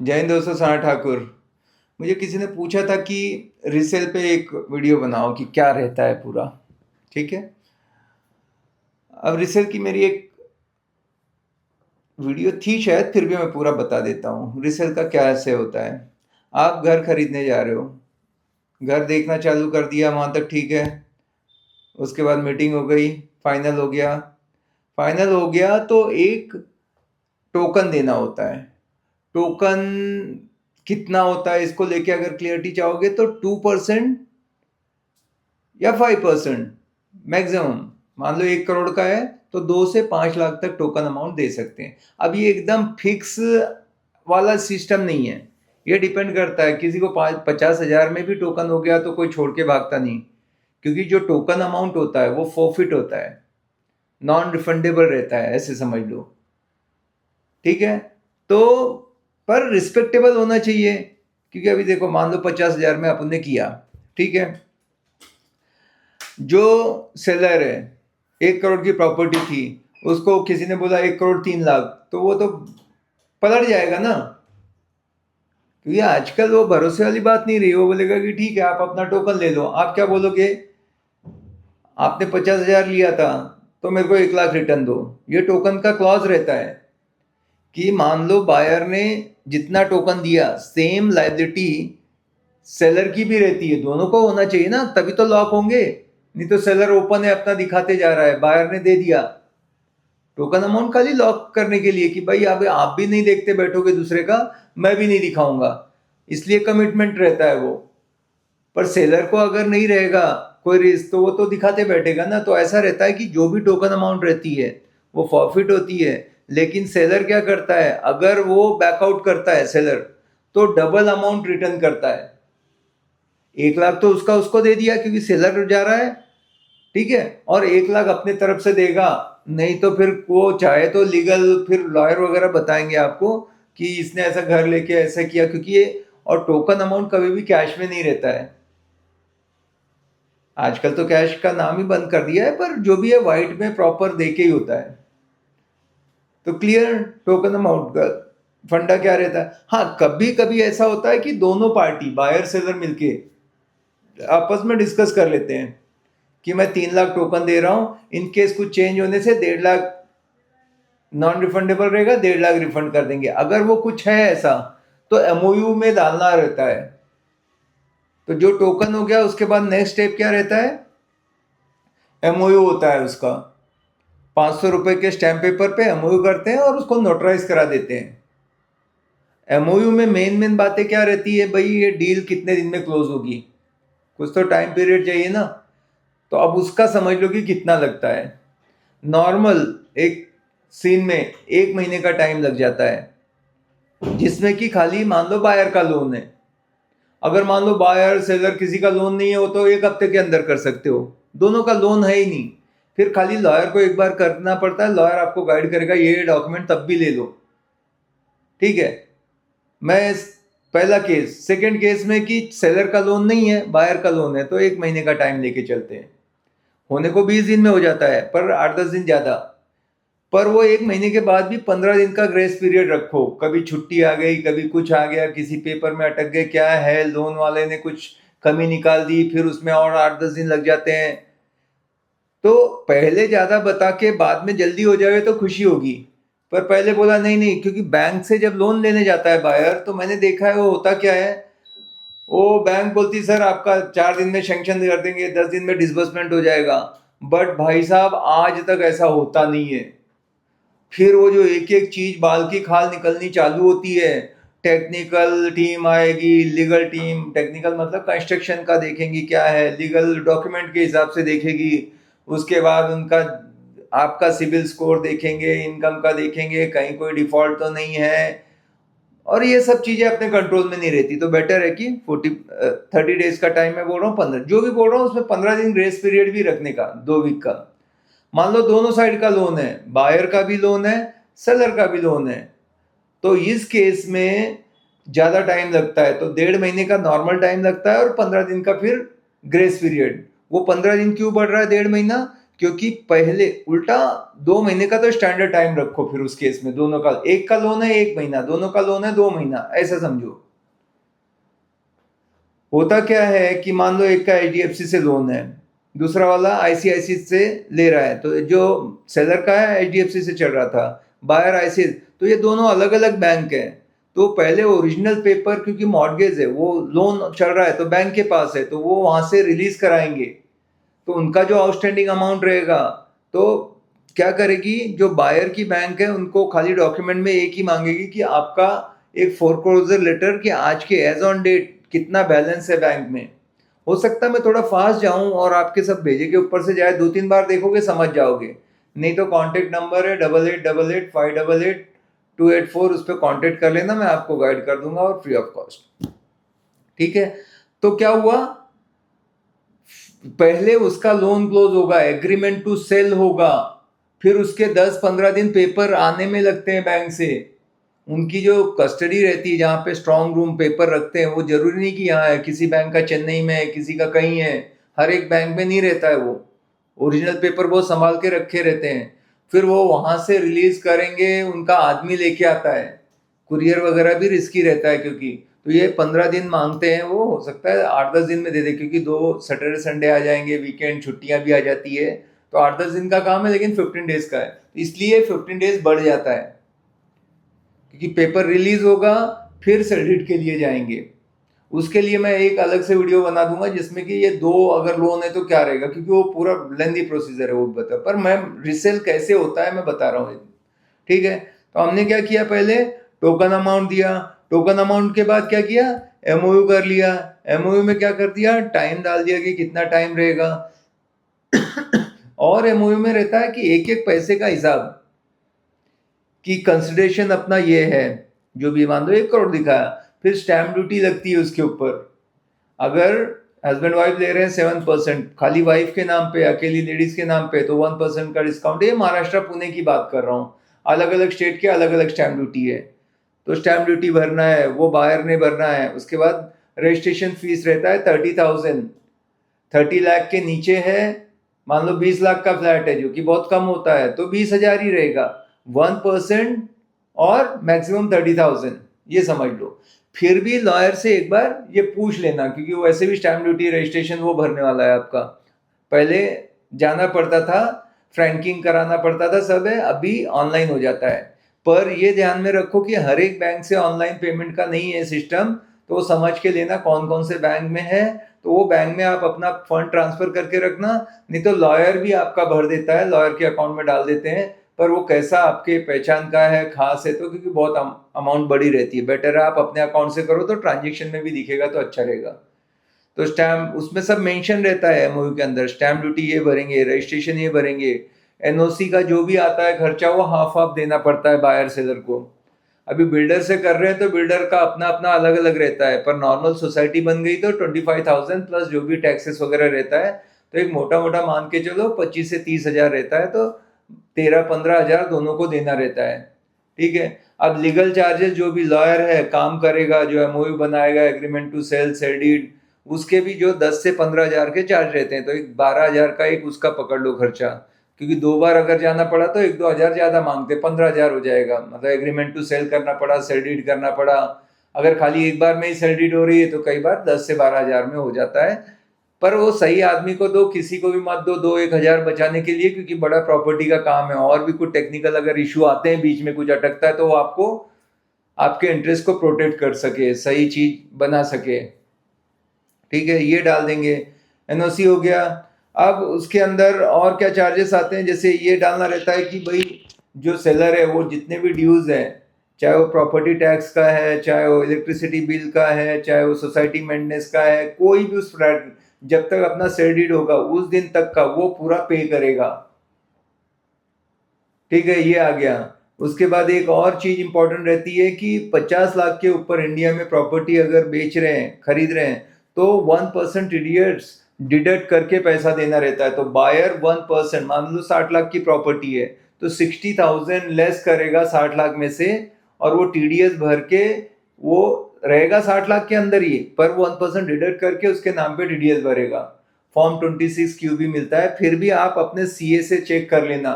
जय हिंद दोस्तों, सना ठाकुर। मुझे किसी ने पूछा था कि रीसेल पे एक वीडियो बनाओ कि क्या रहता है पूरा। ठीक है, अब रीसेल की मेरी एक वीडियो थी शायद, फिर भी मैं पूरा बता देता हूँ रीसेल का क्या ऐसे होता है। आप घर खरीदने जा रहे हो, घर देखना चालू कर दिया, वहाँ तक ठीक है। उसके बाद मीटिंग हो गई, फाइनल हो गया। फाइनल हो गया तो एक टोकन देना होता है। टोकन कितना होता है इसको लेके अगर क्लियरिटी चाहोगे तो 2% या 5% मैक्सिमम। मान लो 1 करोड़ का है तो 2 से 5 लाख तक टोकन अमाउंट दे सकते हैं। अब ये एकदम फिक्स वाला सिस्टम नहीं है, ये डिपेंड करता है। किसी को 50,000 में भी टोकन हो गया तो कोई छोड़ के भागता नहीं, क्योंकि जो टोकन अमाउंट होता है वो फॉरफिट होता है, नॉन रिफंडेबल रहता है, ऐसे समझ लो। ठीक है, तो पर रिस्पेक्टेबल होना चाहिए, क्योंकि अभी देखो, मान लो 50,000 में अपन ने किया, ठीक है। जो सेलर है, 1 करोड़ की प्रॉपर्टी थी, उसको किसी ने बोला 1 करोड़ 3 लाख, तो वो तो पलट जाएगा ना, क्योंकि आजकल वो भरोसे वाली बात नहीं रही। वो बोलेगा कि ठीक है, आप अपना टोकन ले लो। आप क्या बोलोगे, आपने 50,000 लिया था तो मेरे को 1 लाख रिटर्न दो। ये टोकन का क्लॉज रहता है कि मान लो बायर ने जितना टोकन दिया, सेम लायबिलिटी सेलर की भी रहती है। दोनों को होना चाहिए ना, तभी तो लॉक होंगे। नहीं तो सेलर ओपन है, अपना दिखाते जा रहा है, बायर ने दे दिया टोकन अमाउंट खाली लॉक करने के लिए कि भाई अब आप भी नहीं देखते बैठोगे दूसरे का, मैं भी नहीं दिखाऊंगा, इसलिए कमिटमेंट रहता है वो। पर सेलर को अगर नहीं रहेगा कोई रिस्क, तो वो तो दिखाते बैठेगा ना। तो ऐसा रहता है कि जो भी टोकन अमाउंट रहती है वो फॉरफिट होती है। लेकिन सेलर क्या करता है, अगर वो बैकआउट करता है सेलर, तो डबल अमाउंट रिटर्न करता है। 1 लाख तो उसका उसको दे दिया क्योंकि सेलर जा रहा है, ठीक है, और 1 लाख अपने तरफ से देगा। नहीं तो फिर वो चाहे तो लीगल, फिर लॉयर वगैरह बताएंगे आपको कि इसने ऐसा घर लेके ऐसा किया, क्योंकि ये और टोकन अमाउंट कभी भी कैश में नहीं रहता है। आजकल तो कैश का नाम ही बंद कर दिया है, पर जो भी है वाइट में प्रॉपर दे के ही होता है। तो क्लियर टोकन अमाउंट का फंडा क्या रहता है। हाँ, कभी कभी ऐसा होता है कि दोनों पार्टी बायर सेलर मिलके आपस में डिस्कस कर लेते हैं कि मैं 3 लाख टोकन दे रहा हूँ, इन केस कुछ चेंज होने से 1.5 लाख नॉन रिफंडेबल रहेगा, 1.5 लाख रिफंड कर देंगे। अगर वो कुछ है ऐसा तो एमओयू में डालना रहता है। तो जो टोकन हो गया उसके बाद नेक्स्ट स्टेप क्या रहता है, एमओयू होता है उसका। 500 रुपए के स्टैम्प पेपर पे एमओयू करते हैं और उसको नोटराइज करा देते हैं। एमओयू में मेन मेन बातें क्या रहती है, भाई ये डील कितने दिन में क्लोज होगी, कुछ तो टाइम पीरियड चाहिए ना। तो अब उसका समझ लो कि कितना लगता है। नॉर्मल एक सीन में 1 महीने का टाइम लग जाता है, जिसमें कि खाली मान लो बायर का लोन है। अगर मान लो बायर सेलर किसी का लोन नहीं है, हो तो 1 हफ्ते के अंदर कर सकते हो। दोनों का लोन है ही नहीं, फिर खाली लॉयर को एक बार करना पड़ता है। लॉयर आपको गाइड करेगा, ये डॉक्यूमेंट तब भी ले लो, ठीक है। मैं पहला केस, सेकंड केस में कि सेलर का लोन नहीं है, बायर का लोन है, तो 1 महीने का टाइम लेके चलते हैं। होने को 20 दिन में हो जाता है, पर 8-10 दिन ज्यादा। पर वो 1 महीने के बाद भी 15 दिन का ग्रेस पीरियड रखो। कभी छुट्टी आ गई, कभी कुछ आ गया, किसी पेपर में अटक गए, क्या है, लोन वाले ने कुछ कमी निकाल दी, फिर उसमें और 8-10 दिन लग जाते हैं। तो पहले ज्यादा बता के बाद में जल्दी हो जाए तो खुशी होगी, पर पहले बोला नहीं नहीं, क्योंकि बैंक से जब लोन लेने जाता है बायर, तो मैंने देखा है वो होता क्या है, वो बैंक बोलती सर आपका 4 दिन में सेंक्शन कर देंगे, 10 दिन में डिसबर्समेंट हो जाएगा। बट भाई साहब, आज तक ऐसा होता नहीं है। फिर वो जो एक एक चीज बाल की खाल निकलनी चालू होती है। टेक्निकल टीम आएगी, लीगल टीम, टेक्निकल मतलब कंस्ट्रक्शन का देखेंगी क्या है, लीगल डॉक्यूमेंट के हिसाब से देखेगी। उसके बाद उनका आपका सिविल स्कोर देखेंगे, इनकम का देखेंगे, कहीं कोई डिफॉल्ट तो नहीं है। और ये सब चीजें अपने कंट्रोल में नहीं रहती, तो बेटर है कि 30 डेज का टाइम मैं बोल रहा हूँ, 15 जो भी बोल रहा हूँ उसमें 15 दिन ग्रेस पीरियड भी रखने का, 2 वीक का। मान लो दोनों साइड का लोन है, बायर का भी लोन है, सेलर का भी लोन है, तो इस केस में ज्यादा टाइम लगता है। तो 1.5 महीने का नॉर्मल टाइम लगता है और 15 दिन का फिर ग्रेस पीरियड। वो 15 दिन क्यों बढ़ रहा है 1.5 महीना, क्योंकि पहले उल्टा 2 महीने का तो स्टैंडर्ड टाइम रखो, फिर उस केस में दोनों का, एक का लोन है 1 महीना, दोनों का लोन है 2 महीना, ऐसा समझो। होता क्या है कि मान लो एक का एचडीएफसी से लोन है, दूसरा वाला आईसीआईसी से ले रहा है, तो जो सेलर का है एचडीएफसी से चल रहा था, बायर आईसी, तो ये दोनों अलग अलग बैंक हैं। तो पहले ओरिजिनल पेपर, क्योंकि मॉर्गेज है, वो लोन चल रहा है तो बैंक के पास है, तो वो वहां से रिलीज कराएंगे, तो उनका जो आउटस्टैंडिंग अमाउंट रहेगा, तो क्या करेगी जो बायर की बैंक है, उनको खाली डॉक्यूमेंट में एक ही मांगेगी कि आपका एक फोरक्लोजर लेटर कि आज के एज ऑन डेट कितना बैलेंस है बैंक में। हो सकता है मैं थोड़ा फास्ट जाऊं और आपके सब भेजे के ऊपर से जाए, 2-3 बार देखोगे समझ जाओगे। नहीं तो कॉन्टेक्ट नंबर है 8888 588 284, उस पर कॉन्टेक्ट कर लेना, मैं आपको गाइड कर दूंगा और फ्री ऑफ कॉस्ट। ठीक है, तो क्या हुआ, पहले उसका लोन क्लोज होगा, एग्रीमेंट टू सेल होगा, फिर उसके 10-15 दिन पेपर आने में लगते हैं बैंक से। उनकी जो कस्टडी रहती है, जहाँ पे स्ट्रांग रूम पेपर रखते हैं, वो जरूरी नहीं कि यहाँ है, किसी बैंक का चेन्नई में है, किसी का कहीं है, हर एक बैंक में नहीं रहता है वो। ओरिजिनल पेपर बहुत संभाल के रखे रहते हैं, फिर वो वहां से रिलीज करेंगे, उनका आदमी लेके आता है, कुरियर वगैरह भी रिस्की रहता है, क्योंकि तो ये 15 दिन मांगते हैं, वो हो सकता है 8-10 दिन में दे दे, क्योंकि 2 सैटरडे संडे आ जाएंगे, वीकेंड छुट्टियां भी आ जाती है, तो 8-10 दिन का काम है, लेकिन 15 डेज का है, इसलिए 15 डेज बढ़ जाता है, क्योंकि पेपर रिलीज होगा, फिर सेडिट के लिए जाएंगे। उसके लिए मैं एक अलग से वीडियो बना दूंगा, जिसमें कि ये 2 अगर लोन है तो क्या रहेगा, क्योंकि वो पूरा लेंदी प्रोसीजर है, वो बता, पर मैं रिसेल कैसे होता है मैं बता रहा हूँ। ठीक है, तो हमने क्या किया, पहले टोकन अमाउंट दिया, टोकन अमाउंट के बाद क्या किया, एमओयू कर लिया, एमओयू में क्या कर दिया, टाइम डाल दिया कि कितना टाइम रहेगा और एमओयू में रहता है कि एक एक पैसे का हिसाब, कि कंसिडरेशन अपना ये है, जो भी मान लो 1 करोड़ दिखाया, फिर स्टैम्प ड्यूटी लगती है उसके ऊपर। अगर हस्बैंड वाइफ ले रहे हैं 7%, खाली वाइफ के नाम पे, अकेली लेडीज के नाम पे, तो 1% का डिस्काउंट। ये महाराष्ट्र पुणे की बात कर रहा हूँ, अलग अलग स्टेट के अलग अलग स्टैम्प ड्यूटी है, तो स्टैम्प ड्यूटी भरना है, वो बायर ने भरना है। उसके बाद रजिस्ट्रेशन फीस रहता है 30,000, 30 लाख के नीचे है, मान लो 20 लाख का फ्लैट है, जो कि बहुत कम होता है, तो 20,000 ही रहेगा, 1% और मैक्सिमम 30,000, ये समझ लो। फिर भी लॉयर से एक बार ये पूछ लेना, क्योंकि वो ऐसे भी स्टैम्प ड्यूटी रजिस्ट्रेशन वो भरने वाला है आपका। पहले जाना पड़ता था, फ्रैंकिंग कराना पड़ता था, सब है, अभी ऑनलाइन हो जाता है। पर ये ध्यान में रखो कि हर एक बैंक से ऑनलाइन पेमेंट का नहीं है सिस्टम, तो वो समझ के लेना कौन कौन से बैंक में है, तो वो बैंक में आप अपना फंड ट्रांसफर करके रखना। नहीं तो लॉयर भी आपका भर देता है, लॉयर के अकाउंट में डाल देते हैं, पर वो कैसा आपके पहचान का है, खास है, तो क्योंकि बहुत अमाउंट बड़ी रहती है, बेटर है आप अपने अकाउंट से करो, तो ट्रांजेक्शन में भी दिखेगा तो अच्छा रहेगा। तो स्टैम्प उसमें सब मेंशन रहता है एमओयू के अंदर, स्टैम्प ड्यूटी ये भरेंगे, रजिस्ट्रेशन ये भरेंगे, एनओसी का जो भी आता है खर्चा वो हाफ हाफ देना पड़ता है बायर सेलर को। अभी बिल्डर से कर रहे हैं तो बिल्डर का अपना अपना अलग अलग रहता है, पर नॉर्मल सोसाइटी बन गई तो 25,000 प्लस जो भी टैक्सेस वगैरह रहता है, तो एक मोटा मोटा मान के चलो 25 से 30,000 रहता है, तो 13-15,000 दोनों को देना रहता है। ठीक है, अब लीगल चार्जेस, जो भी लॉयर है काम करेगा, जो एमओयू बनाएगा, एग्रीमेंट टू सेल, सेडीड, उसके भी जो 10 से 15,000 के चार्ज रहते हैं, तो एक 12,000 का एक उसका पकड़ लो खर्चा, क्योंकि 2 बार अगर जाना पड़ा तो 1-2 हजार ज्यादा मांगते, 15,000 हो जाएगा, मतलब एग्रीमेंट टू सेल करना पड़ा, सेडीड करना पड़ा। अगर खाली एक बार में ही सेडीड हो रही है तो कई बार 10 से 12,000 में हो जाता है। पर वो सही आदमी को दो, किसी को भी मत दो 2-1 हजार बचाने के लिए, क्योंकि बड़ा प्रॉपर्टी का काम है, और भी कुछ टेक्निकल अगर इशू आते हैं, बीच में कुछ अटकता है, तो वो आपको आपके इंटरेस्ट को प्रोटेक्ट कर सके, सही चीज बना सके। ठीक है, ये डाल देंगे, एनओसी हो गया। अब उसके अंदर और क्या चार्जेस आते हैं, जैसे ये डालना रहता है कि भाई जो सेलर है वो जितने भी ड्यूज है, चाहे वो प्रॉपर्टी टैक्स का है, चाहे वो इलेक्ट्रिसिटी बिल का है, चाहे वो सोसाइटी मेंटेनेंस का है, कोई भी उस फ्लैट जब तक अपना सेल डीड होगा उस दिन तक का वो पूरा पे करेगा। ठीक है, ये आ गया। उसके बाद एक और चीज इंपॉर्टेंट रहती है कि 50 लाख के ऊपर इंडिया में प्रॉपर्टी अगर बेच रहे हैं, खरीद रहे हैं, तो 1% टीडीएस डिडक्ट करके पैसा देना रहता है। तो बायर 1%, मान लो 60 लाख की प्रॉपर्टी है, तो 60,000 लेस करेगा 60 लाख में से, और वो टीडीएस भर के वो रहेगा 60 लाख के अंदर ही, पर 1% डिडक्ट करके उसके नाम पे टीडीएस भरेगा। फॉर्म 26Q भी मिलता है। फिर भी आप अपने सीए से चेक कर लेना,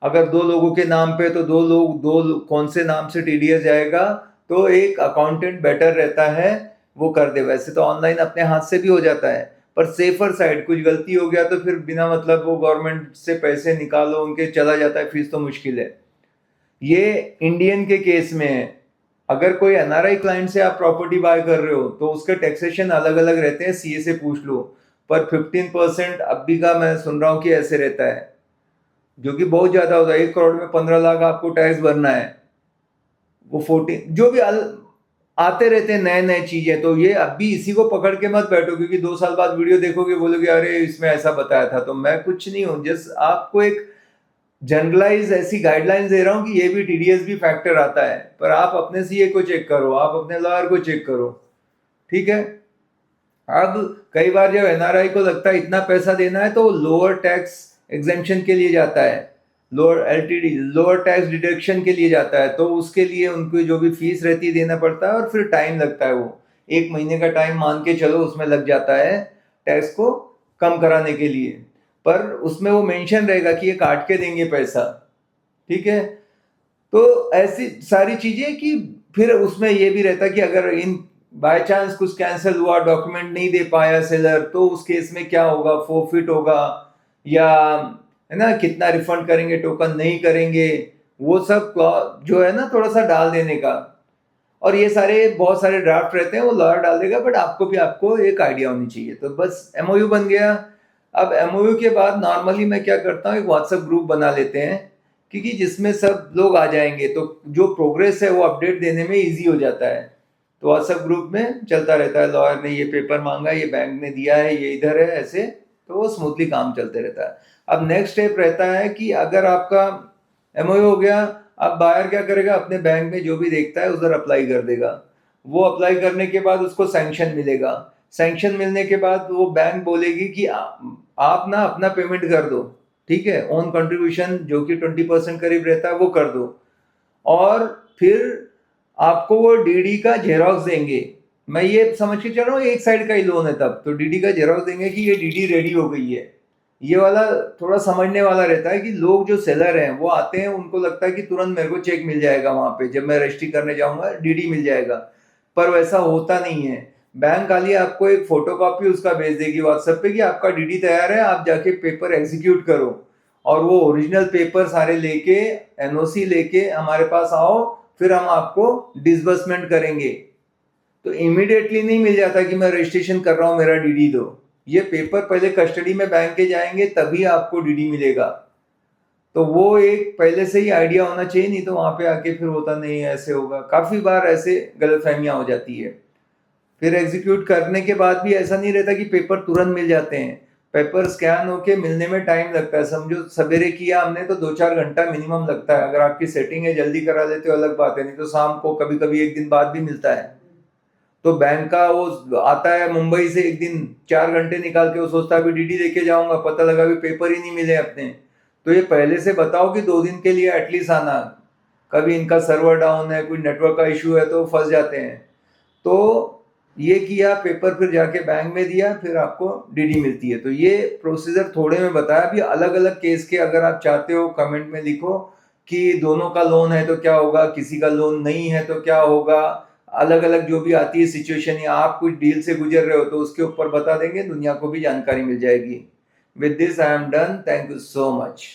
अगर 2 लोगों के नाम पे तो 2 कौन से नाम से टीडीएस जाएगा, तो एक अकाउंटेंट बेटर रहता है वो कर दे। वैसे तो ऑनलाइन अपने हाथ से भी हो जाता है, पर सेफर साइड, कुछ गलती हो गया तो फिर बिना मतलब वो गवर्नमेंट से पैसे निकालो उनके, चला जाता है, फीस तो मुश्किल है। ये इंडियन के केस में है। अगर कोई एनआरआई क्लाइंट से आप प्रॉपर्टी बाय कर रहे हो तो उसके टैक्सेशन अलग अलग रहते हैं, सीए से पूछ लो। पर 15% अभी का मैं सुन रहा हूँ कि ऐसे रहता है, जो कि बहुत ज्यादा होता है। 1 करोड़ में 15 लाख आपको टैक्स भरना है। वो 14 जो भी आते रहते हैं नए नए चीजें, तो ये अभी इसी को पकड़ के मत बैठो, क्योंकि 2 साल बाद वीडियो देखोगे बोलोगे अरे इसमें ऐसा बताया था। तो मैं कुछ नहीं हूँ, जस्ट आपको एक जनरलाइज ऐसी गाइडलाइंस दे रहा हूँ कि ये भी टीडीएस भी फैक्टर आता है। पर आप अपने सीए को चेक करो, आप अपने लॉयर को चेक करो, ठीक है। अब कई बार जब एनआरआई को लगता है इतना पैसा देना है तो लोअर टैक्स एग्जेम्पशन के लिए जाता है, lower LTD lower tax deduction के लिए जाता है। तो उसके लिए उनको जो भी फीस रहती है देना पड़ता है, और फिर टाइम लगता है। वो 1 महीने का टाइम मान के चलो उसमें लग जाता है टैक्स को कम कराने के लिए। पर उसमें वो मेंशन रहेगा कि ये काट के देंगे पैसा, ठीक है। तो ऐसी सारी चीजें कि फिर उसमें ये भी रहता कि अगर इन बाय चांस कुछ कैंसिल हुआ, डॉक्यूमेंट नहीं दे पाया सेलर, तो उस केस में क्या होगा, फोरफिट होगा या है ना, कितना रिफंड करेंगे, टोकन नहीं करेंगे, वो सब जो है ना थोड़ा सा डाल देने का। और ये सारे बहुत सारे ड्राफ्ट रहते हैं, वो लॉयर डाल देगा, बट आपको एक आइडिया होनी चाहिए। तो बस एमओयू बन गया। अब एमओयू के बाद नॉर्मली मैं क्या करता हूँ, एक व्हाट्सएप ग्रुप बना लेते हैं, क्योंकि जिसमें सब लोग आ जाएंगे तो जो प्रोग्रेस है वो अपडेट देने में इजी हो जाता है। तो व्हाट्सएप ग्रुप में चलता रहता है, लॉयर ने ये पेपर मांगा, ये बैंक ने दिया है, ये इधर है, ऐसे। तो वो स्मूथली काम चलते रहता है। अब नेक्स्ट स्टेप रहता है कि अगर आपका एमओयू हो गया, अब बायर क्या करेगा, अपने बैंक में जो भी देखता है उधर अप्लाई कर देगा। वो अप्लाई करने के बाद उसको सैंक्शन मिलेगा। सैंक्शन मिलने के बाद वो बैंक बोलेगी कि आप ना अपना पेमेंट कर दो, ठीक है, ओन कंट्रीब्यूशन जो कि 20% करीब रहता है वो कर दो। और फिर आपको वो डीडी का जेरोक्स देंगे। मैं ये समझ के चल रहा हूँ एक साइड का ही लोन है, तब तो डीडी का जेरोक्स देंगे कि ये डीडी रेडी हो गई है। ये वाला थोड़ा समझने वाला रहता है कि लोग जो सेलर हैं वो आते हैं, उनको लगता है कि तुरंत मेरे को चेक मिल जाएगा, वहां पे जब मैं रजिस्ट्री करने जाऊंगा डीडी मिल जाएगा। पर वैसा होता नहीं है। बैंक खाली आपको एक फोटोकॉपी उसका भेज देगी व्हाट्सएप पे कि आपका डीडी तैयार है, आप जाके पेपर एग्जीक्यूट करो। और वो ओरिजिनल पेपर सारे लेके, एनओसी लेके हमारे पास आओ, फिर हम आपको डिसबर्समेंट करेंगे। तो इमीडिएटली नहीं मिल जाता कि मैं रजिस्ट्रेशन कर रहा हूँ मेरा डीडी दो। ये पेपर पहले कस्टडी में बैंक के जाएंगे, तभी आपको डीडी मिलेगा। तो वो एक पहले से ही आइडिया होना चाहिए, नहीं तो वहां पे आके फिर होता नहीं है, ऐसे होगा। काफी बार ऐसे गलतफहमियां हो जाती है। फिर एग्जीक्यूट करने के बाद भी ऐसा नहीं रहता कि पेपर तुरंत मिल जाते हैं। पेपर स्कैन होके मिलने में टाइम लगता है। समझो सवेरे किया हमने तो 2-4 घंटा मिनिमम लगता है। अगर आपकी सेटिंग है जल्दी करा लेते हो अलग बात है, नहीं तो शाम को कभी कभी 1 दिन बाद भी मिलता है। तो बैंक का वो आता है मुंबई से, 1 दिन 4 घंटे निकाल के वो सोचता है अभी डीडी देके जाऊंगा, पता लगा भी पेपर ही नहीं मिले अपने। तो ये पहले से बताओ कि 2 दिन के लिए एटलीस्ट आना। कभी इनका सर्वर डाउन है, कोई नेटवर्क का इशू है तो फंस जाते हैं। तो ये किया, पेपर फिर जाके बैंक में दिया, फिर आपको डीडी मिलती है। तो ये प्रोसीजर थोड़े में बताया। अभी अलग अलग केस के अगर आप चाहते हो कमेंट में लिखो कि दोनों का लोन है तो क्या होगा, किसी का लोन नहीं है तो क्या होगा। अलग अलग जो भी आती है सिचुएशन, या आप कुछ डील से गुजर रहे हो तो उसके ऊपर बता देंगे, दुनिया को भी जानकारी मिल जाएगी। With this I am done, thank you so much.